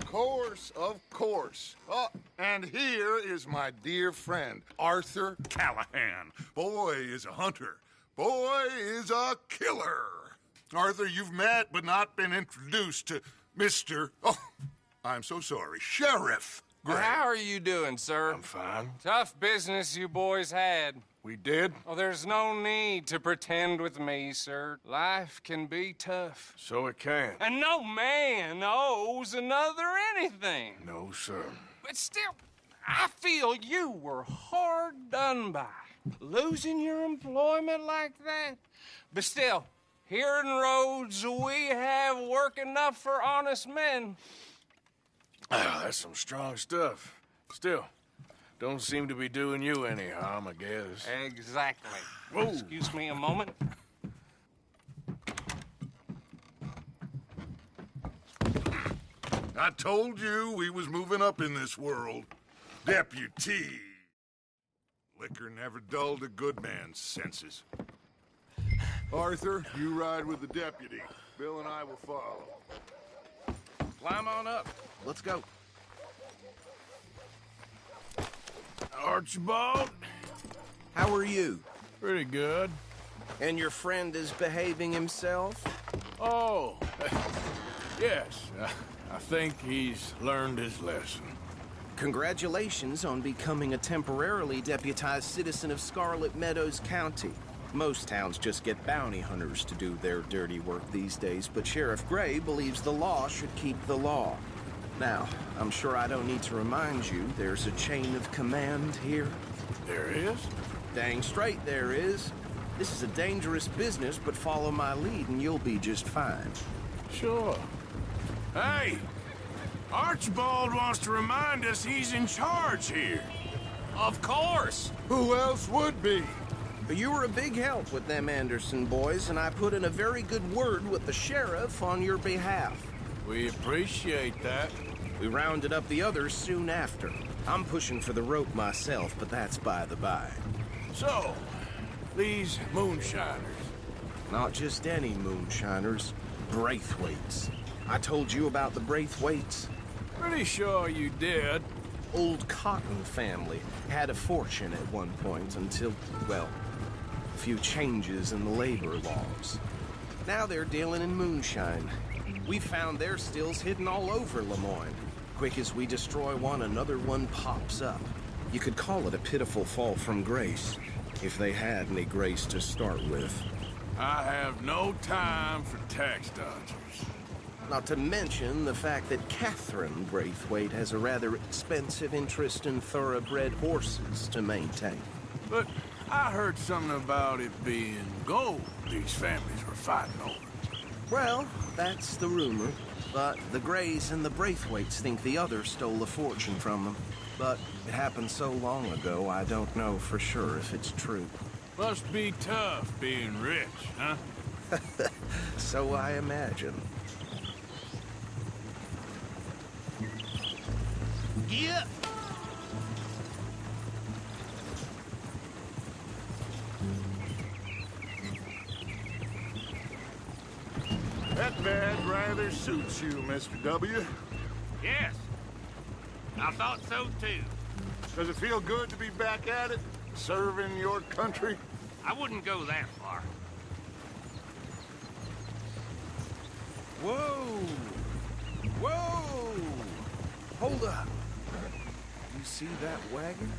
course, of course. Oh, and here is my dear friend, Arthur Callahan. Boy is a hunter. Boy is a killer. Arthur, you've met but not been introduced to Mr. Oh, I'm so sorry, Sheriff Gray. How are you doing, sir? I'm fine. Tough business you boys had. We did? Oh, there's no need to pretend with me, sir. Life can be tough. So it can. And no man owes another anything. No, sir. But still, I feel you were hard done by. Losing your employment like that. But still, here in Rhodes, we have work enough for honest men. Ah, that's some strong stuff. Still, don't seem to be doing you any harm, I guess. Exactly. Whoa. Excuse me a moment. I told you we was moving up in this world. Deputy. Liquor never dulled a good man's senses. Arthur, you ride with the deputy. Bill and I will follow. Climb on up. Let's go. Archibald? How are you? Pretty good. And your friend is behaving himself? Oh, yes. I think he's learned his lesson. Congratulations on becoming a temporarily deputized citizen of Scarlet Meadows County. Most towns just get bounty hunters to do their dirty work these days, but Sheriff Gray believes the law should keep the law. Now, I'm sure I don't need to remind you, there's a chain of command here. There is? Dang straight there is. This is a dangerous business, but follow my lead and you'll be just fine. Sure. Hey! Archibald wants to remind us he's in charge here. Of course. Who else would be? You were a big help with them Anderson boys, and I put in a very good word with the sheriff on your behalf. We appreciate that. We rounded up the others soon after. I'm pushing for the rope myself, but that's by the by. So, these moonshiners. Not just any moonshiners, Braithwaites. I told you about the Braithwaites. Pretty sure you did. Old Cotton family had a fortune at one point until, well, a few changes in the labor laws. Now they're dealing in moonshine. We found their stills hidden all over Lemoyne. Quick as we destroy one, another one pops up. You could call it a pitiful fall from grace, if they had any grace to start with. I have no time for tax dodgers. Not to mention the fact that Catherine Braithwaite has a rather expensive interest in thoroughbred horses to maintain. But I heard something about it being gold these families were fighting over. Well, that's the rumor. But the Grays and the Braithwaites think the other stole a fortune from them. But it happened so long ago, I don't know for sure if it's true. Must be tough being rich, huh? So I imagine. Yeah. That badge rather suits you, Mr. W. Yes. I thought so too. Does it feel good to be back at it? Serving your country? I wouldn't go that far. Whoa! Whoa! Hold up. You see that wagon?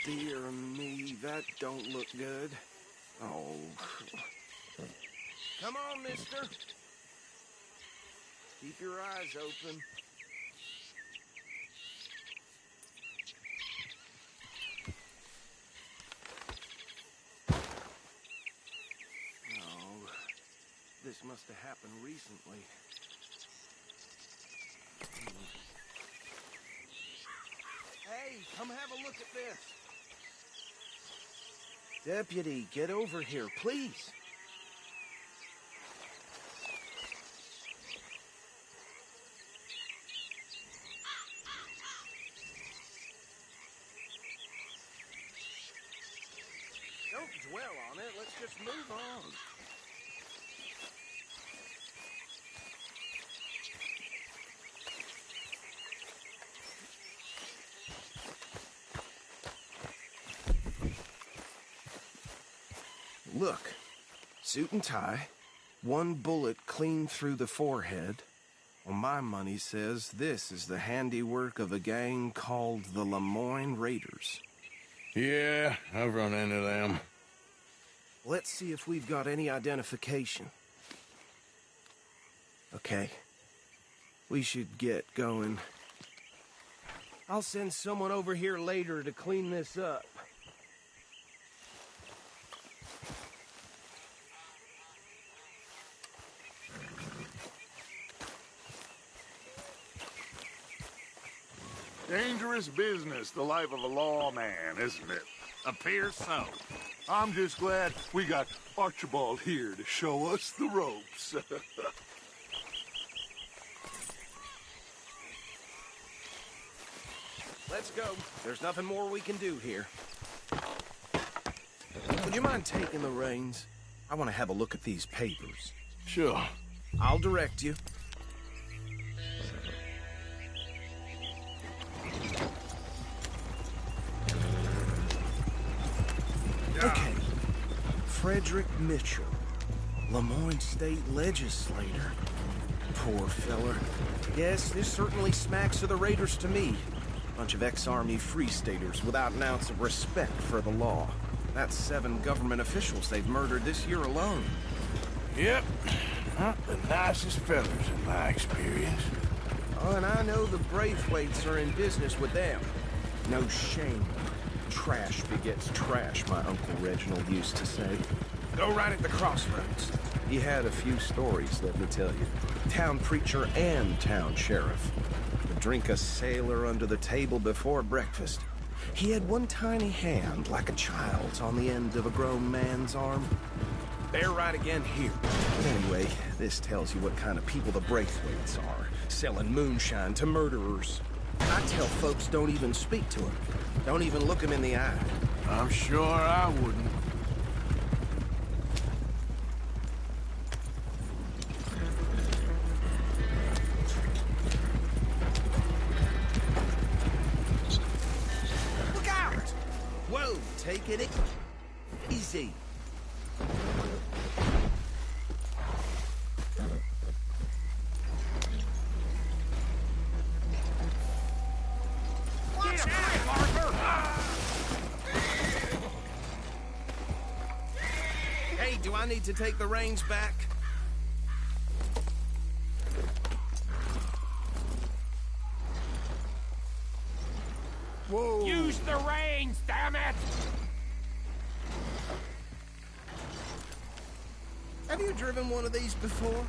Dear me, that don't look good. Oh. Come on, mister. Keep your eyes open. Oh, this must have happened recently. Hey, come have a look at this. Deputy, get over here, please. dwell on it. Let's just move on. Look, suit and tie, one bullet clean through the forehead. Well, my money says this is the handiwork of a gang called the Lemoyne Raiders. Yeah, I've run into them. Let's see if we've got any identification. Okay. We should get going. I'll send someone over here later to clean this up. Dangerous business, the life of a lawman, isn't it? Appears so. I'm just glad we got Archibald here to show us the ropes. Let's go. There's nothing more we can do here. Would you mind taking the reins? I want to have a look at these papers. Sure. I'll direct you. Okay. Frederick Mitchell, Lemoyne State Legislator. Poor feller. Yes, this certainly smacks of the Raiders to me. Bunch of ex-Army Free Staters without an ounce of respect for the law. That's 7 government officials they've murdered this year alone. Yep. Not the nicest fellas in my experience. Oh, and I know the Braithwaites are in business with them. No shame. Trash begets trash, my Uncle Reginald used to say. Go right at the crossroads. He had a few stories, let me tell you. Town preacher and town sheriff. Would drink a sailor under the table before breakfast. He had one tiny hand, like a child's, on the end of a grown man's arm. They're right again here. But anyway, this tells you what kind of people the Braithwaites are. Selling moonshine to murderers. I tell folks don't even speak to him. Don't even look him in the eye. I'm sure I wouldn't. Look out! Whoa, taking it easy. Hey, do I need to take the reins back? Whoa! Use the reins, damn it! Have you driven one of these before?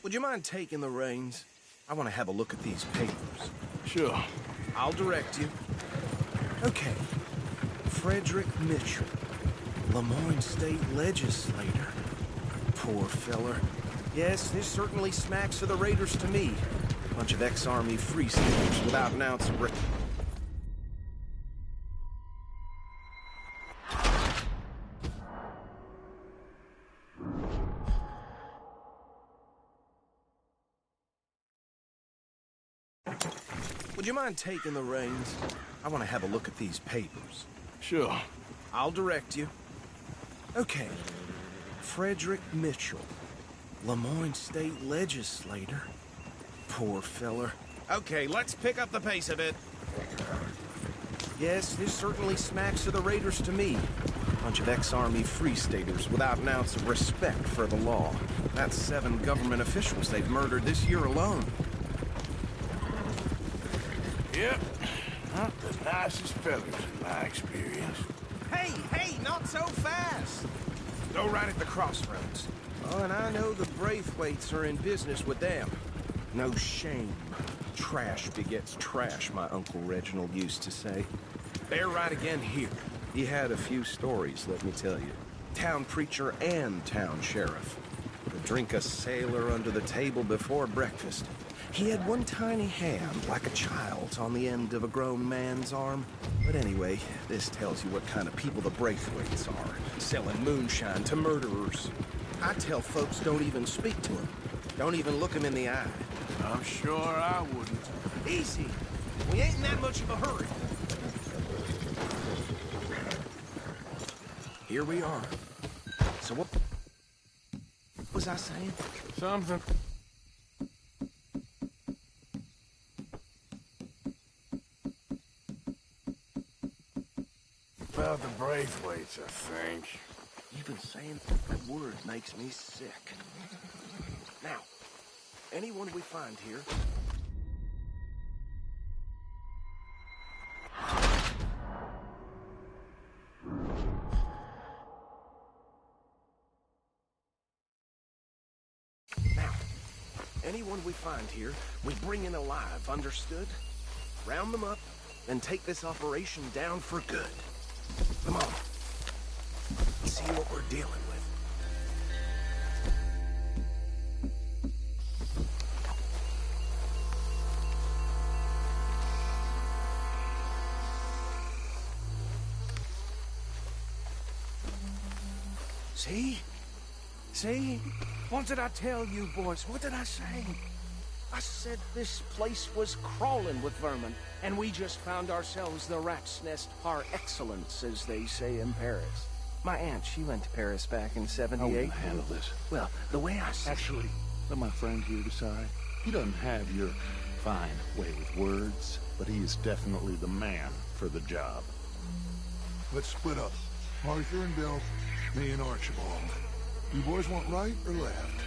Would you mind taking the reins? I want to have a look at these papers. Sure. I'll direct you. Okay. Frederick Mitchell, Lemoyne State Legislator. Poor feller. Yes, this certainly smacks of the Raiders to me. Bunch of ex-Army Free Staters without an ounce of Would you mind taking the reins? I want to have a look at these papers. Sure. I'll direct you. Okay. Frederick Mitchell, Lemoyne State Legislator. Poor feller. Okay, let's pick up the pace a bit. Yes, this certainly smacks of the Raiders to me. Bunch of ex-Army Free Staters without an ounce of respect for the law. That's 7 government officials they've murdered this year alone. Yep. Not the nicest fellas in my experience. Hey, not so fast! Go right at the crossroads. Oh, and I know the Braithwaites are in business with them. No shame. Trash begets trash, my Uncle Reginald used to say. They're right again here. He had a few stories, let me tell you. Town preacher and town sheriff. Would drink a sailor under the table before breakfast. He had one tiny hand, like a child's, on the end of a grown man's arm. But anyway, this tells you what kind of people the Braithwaites are. Selling moonshine to murderers. I tell folks don't even speak to them. Don't even look them in the eye. I'm sure I wouldn't. Easy. We ain't in that much of a hurry. Here we are. So what was I saying? Something. About the Braithwaites, I think. You've been saying that word makes me sick. Now, anyone we find here... Now, anyone we find here, we bring in alive, understood? Round them up, and take this operation down for good. Come on. See what we're dealing with. See? See? What did I tell you, boys? What did I say? I said this place was crawling with vermin, and we just found ourselves the rat's nest par excellence, as they say in Paris. My aunt, she went to Paris back in '78. I wouldn't handle this. Well, the way I see... Actually, let my friend here decide. He doesn't have your fine way with words, but he is definitely the man for the job. Let's split up. Arthur and Bill, me and Archibald. You boys want right or left?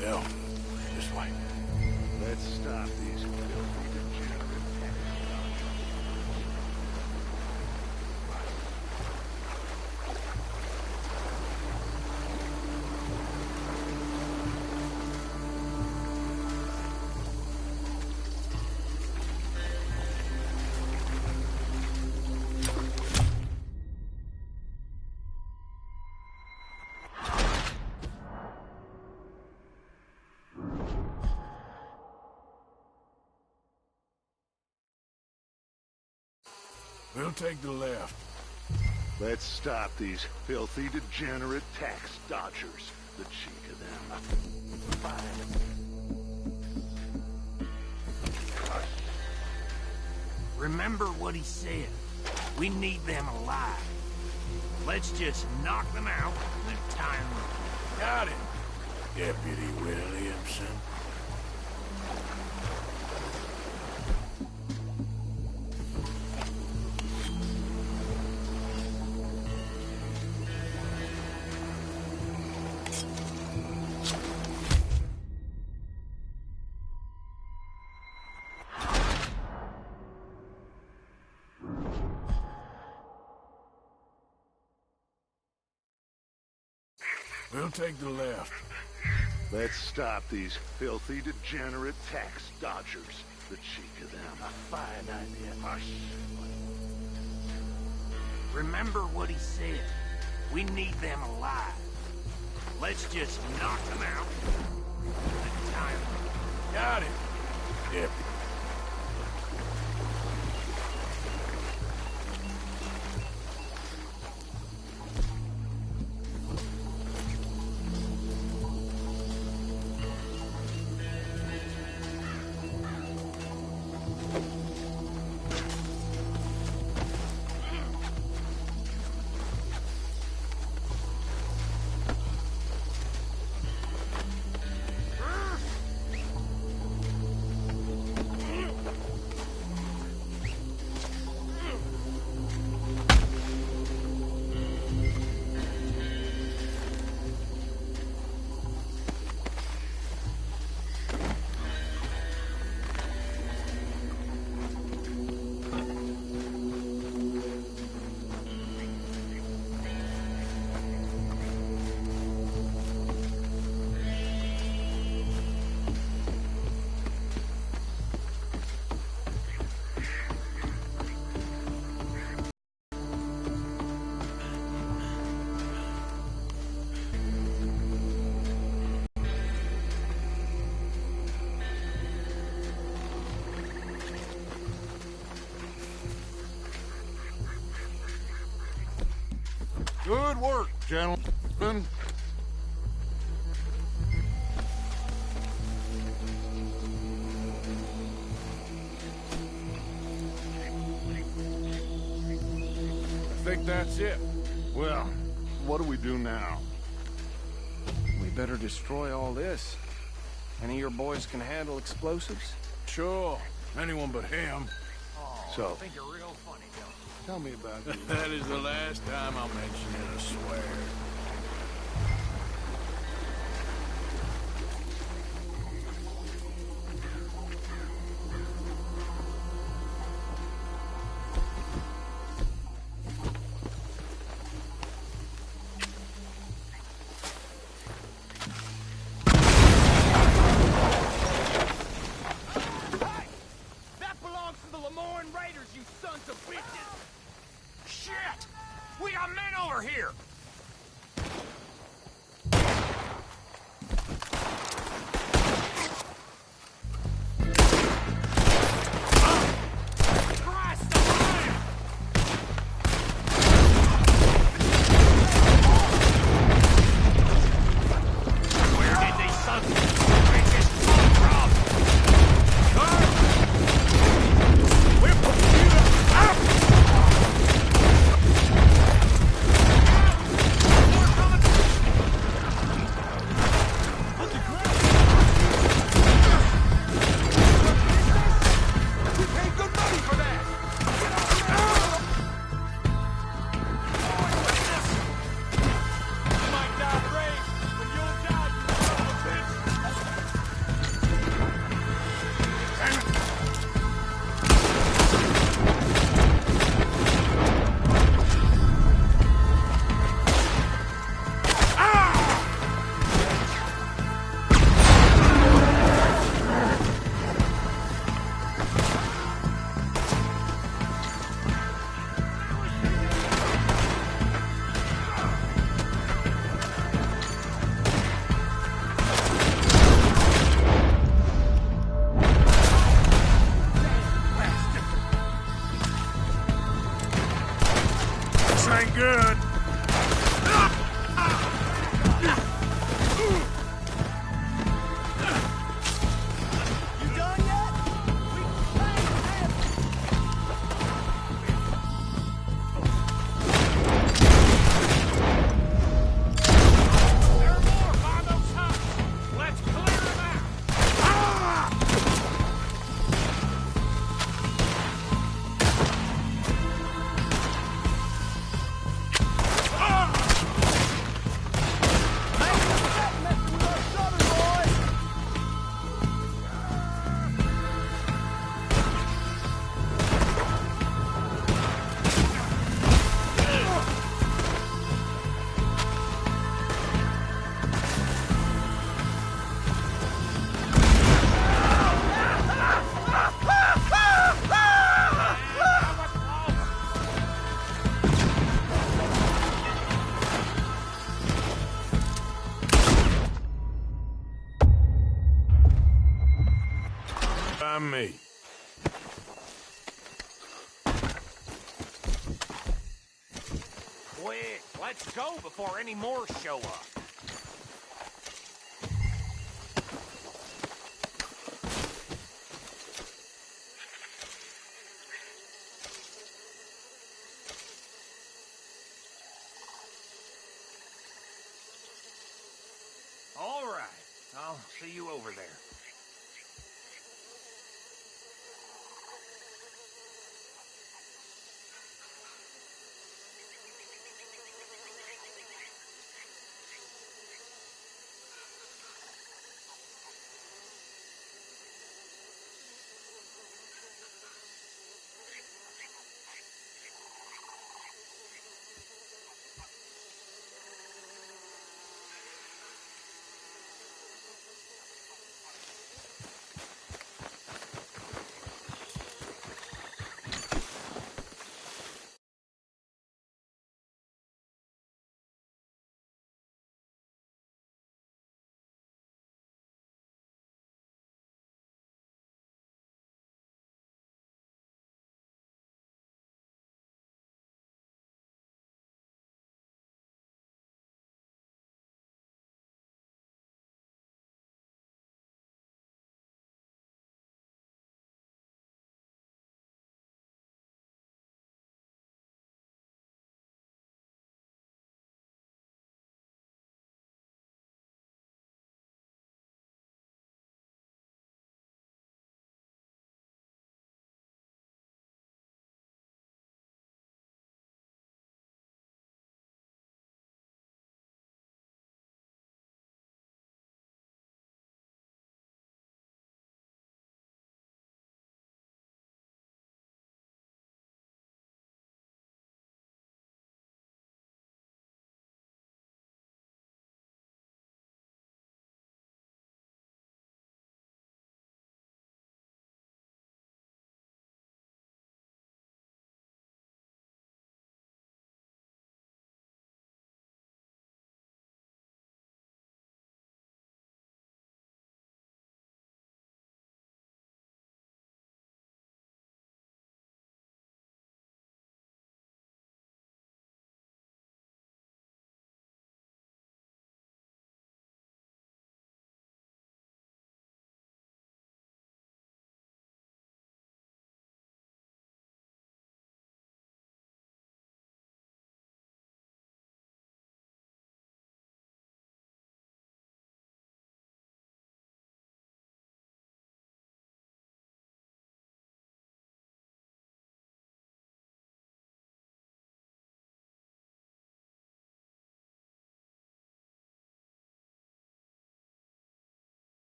Bill, this way. Let's stop these filthy degenerate tax. We'll take the left. Let's stop these filthy degenerate tax dodgers. The cheek of them. Remember what he said. We need them alive. Let's just knock them out and tie them up. Got it, Deputy Williamson. We'll take the left. Let's stop these filthy degenerate tax dodgers. The cheek of them. A fine idea. Hush. Remember what he said. We need them alive. Let's just knock them out and tie them up. Got it, Deputy. Good work, gentlemen. I think that's it. Well, what do we do now? We better destroy all this. Any of your boys can handle explosives? Sure. Anyone but him. So, Think you're real funny, don't tell me about you. That is the last time I'll mention it, I swear. Shit! We got men over here! Ain't good. By me. Quick, let's go before any more show up. All right, I'll see you over there.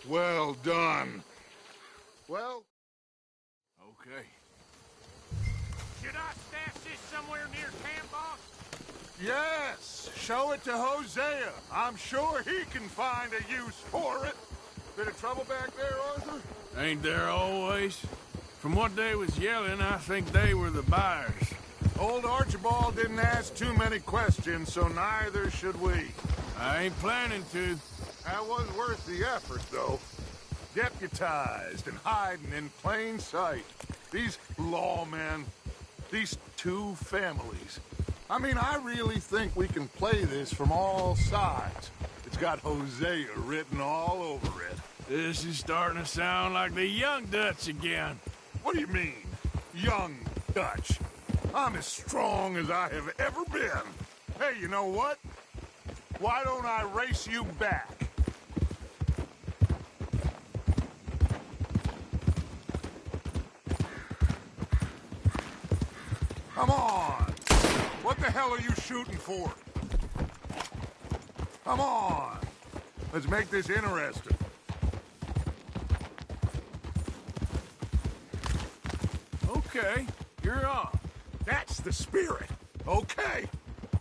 Well done. Well, Okay. Should I stash this somewhere near camp, boss? yes, show it to Hosea. I'm sure he can find a use for it. Bit of trouble back there, Arthur? Ain't there always? From what they was yelling, I think they were the buyers. Old Archibald didn't ask too many questions, so neither should we. I ain't planning to. That was worth the effort, though. Deputized and hiding in plain sight. These lawmen, these two families. I mean, I really think we can play this from all sides. It's got Hosea written all over it. This is starting to sound like the Young Dutch again. What do you mean, young Dutch? I'm as strong as I have ever been. Hey, you know what? Why don't I race you back? Come on! What the hell are you shooting for? Come on! Let's make this interesting. Okay, you're on. That's the spirit. Okay.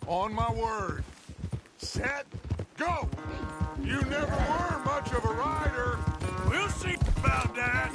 On my word. Set, go! You never were much of a rider. We'll see about that.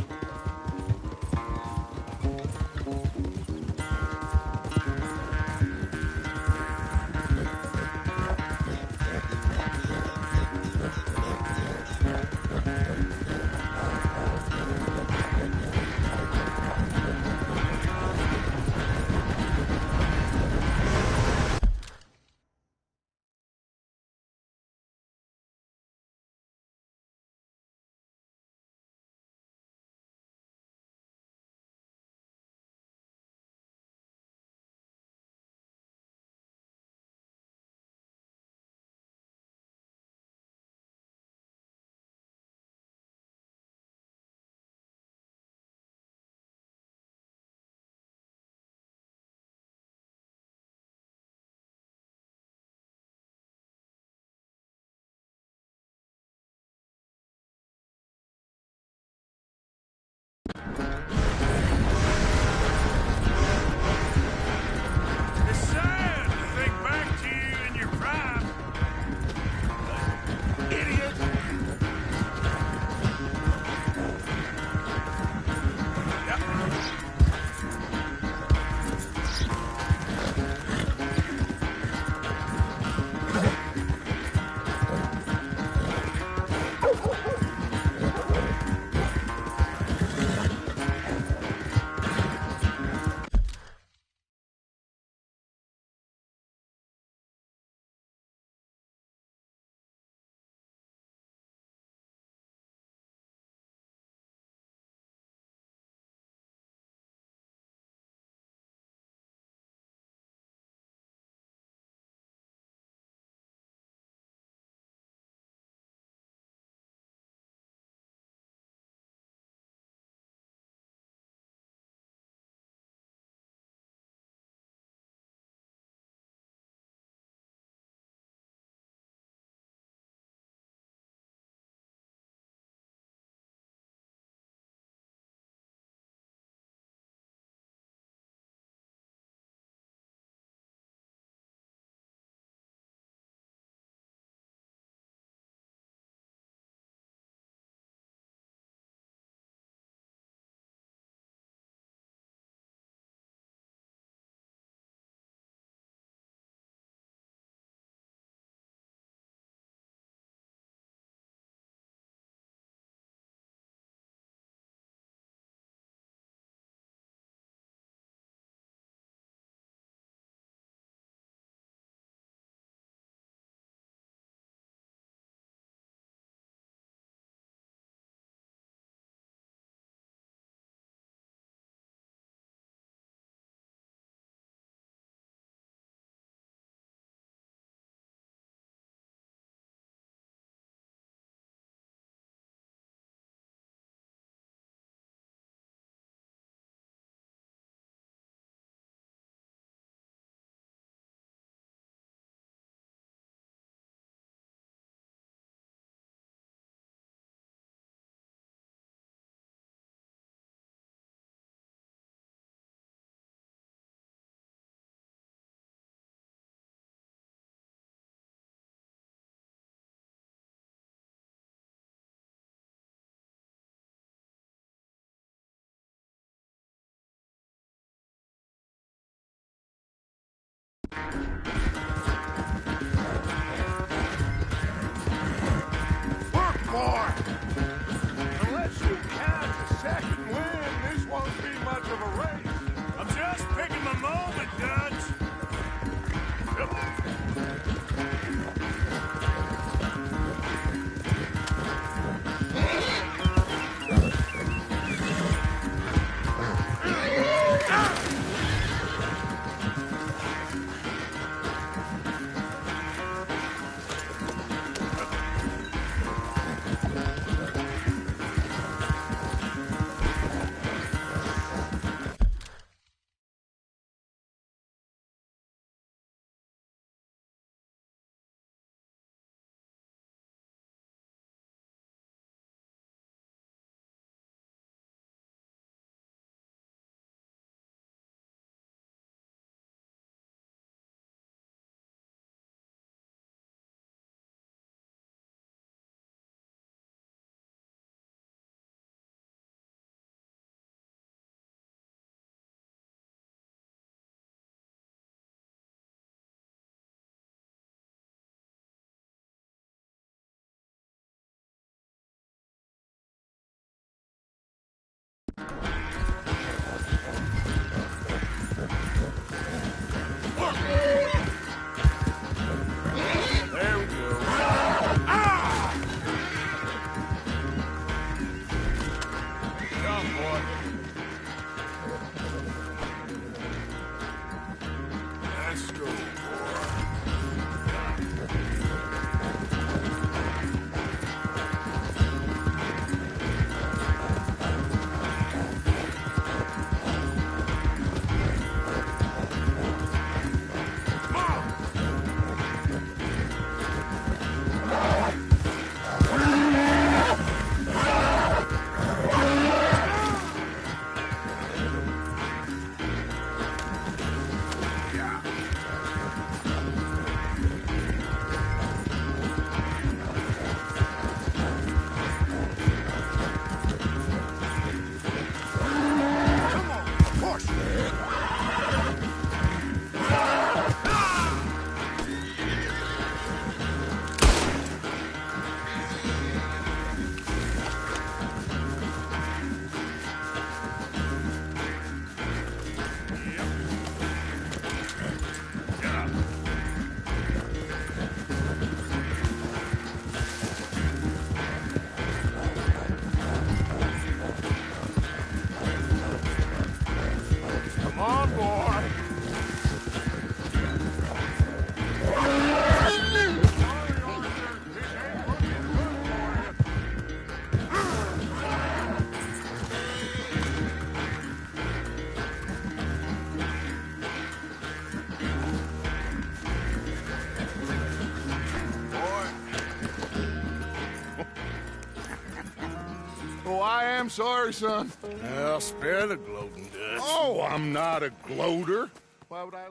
Oh, I am sorry, son. Well, spare the gloating, Dutch. Oh, I'm not a gloater. Why would I...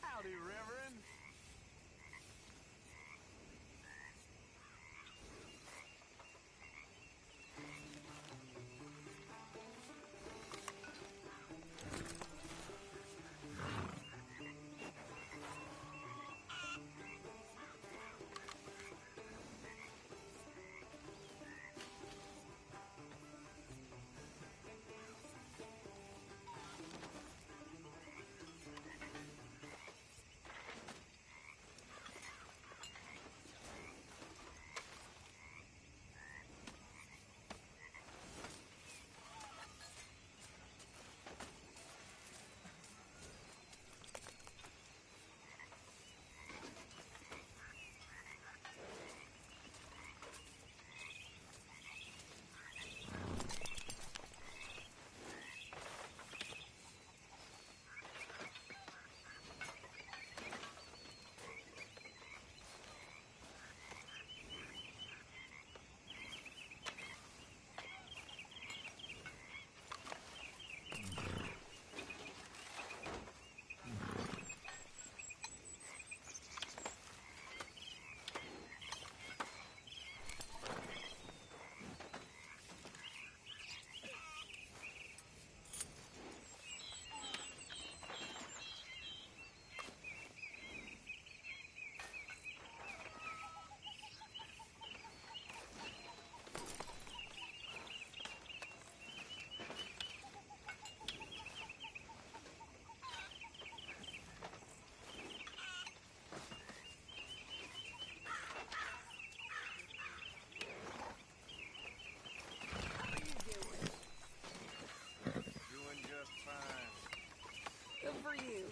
Howdy, Reverend. Doing just fine. Good for you.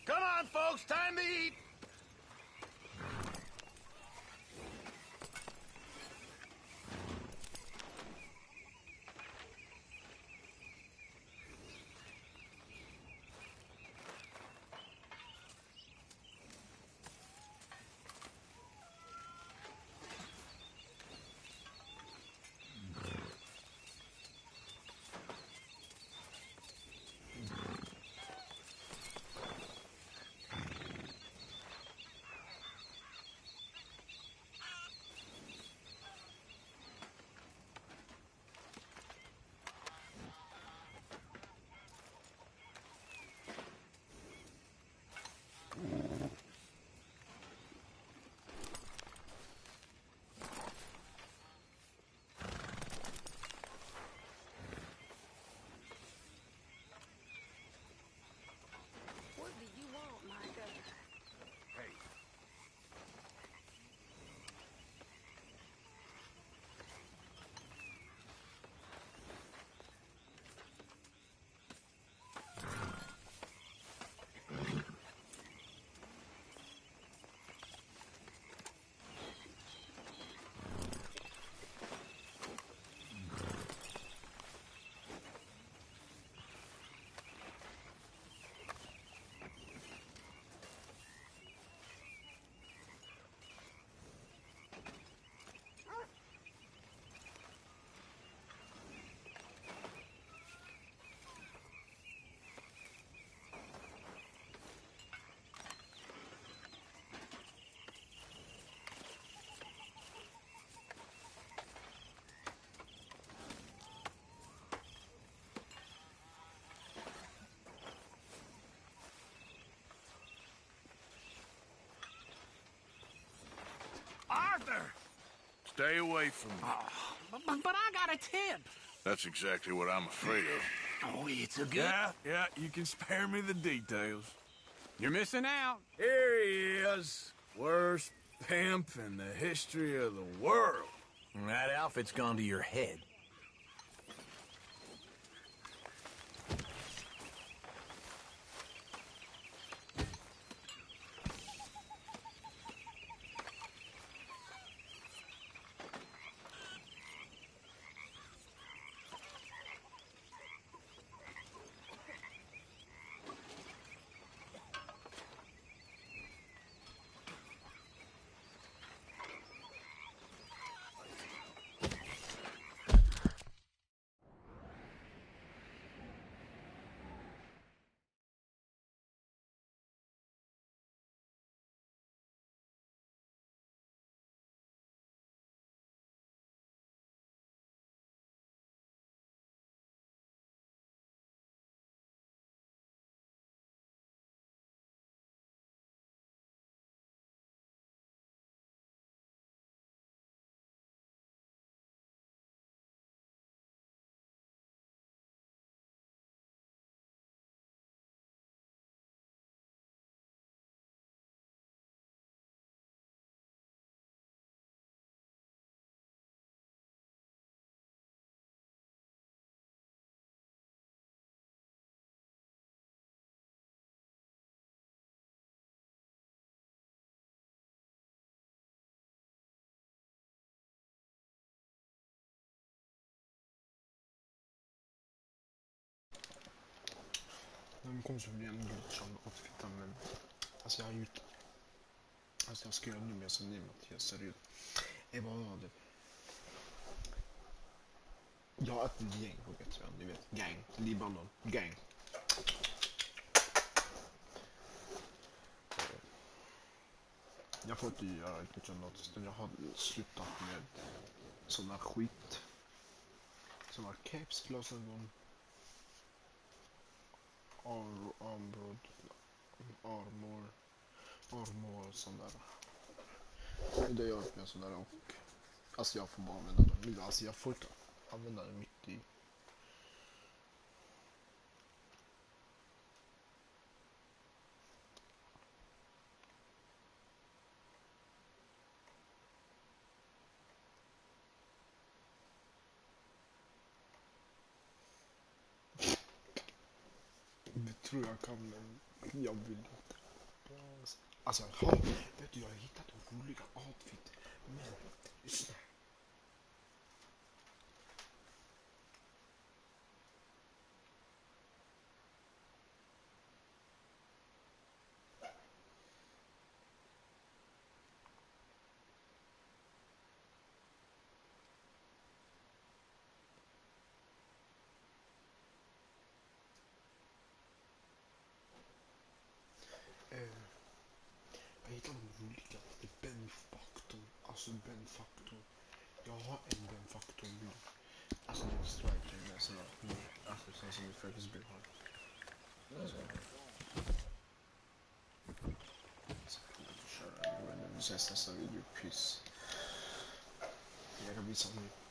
Come on, folks, time to eat. Stay away from me. But I got a tip. That's exactly what I'm afraid of. Oh, it's a good... Yeah, you can spare me the details. You're missing out. Here he is. Worst pimp in the history of the world. That outfit's gone to your head. Nu kommer så bli en glitchande outfiten, men alltså jag har gjort, alltså jag ska göra nu mer som ni Mattias ser ut. Jag bara det. Jag har ett gäng på Gatran, ni vet, gang, Libanon, gang. Jag får inte göra ett glitchande outfiten, jag har slutat med sån här skit. Sån här caps, glasögon. Armor och sån där. Det gör jag med sån där och alltså jag får bara använda den nu. Alltså jag får inte använda den mitt i. Det tror jag kan, men jag vill inte. Alltså, vet du, jag har hittat en roliga outfit, men lyssna. Jag hittade en olika benfaktor, alltså benfaktor. Jag har en benfaktor bil. Alltså det är en striker med sådana, alltså sån som mitt förhusbil har. Alltså, så kan jag köra en random nästa video, piss. Jag kan visa nu.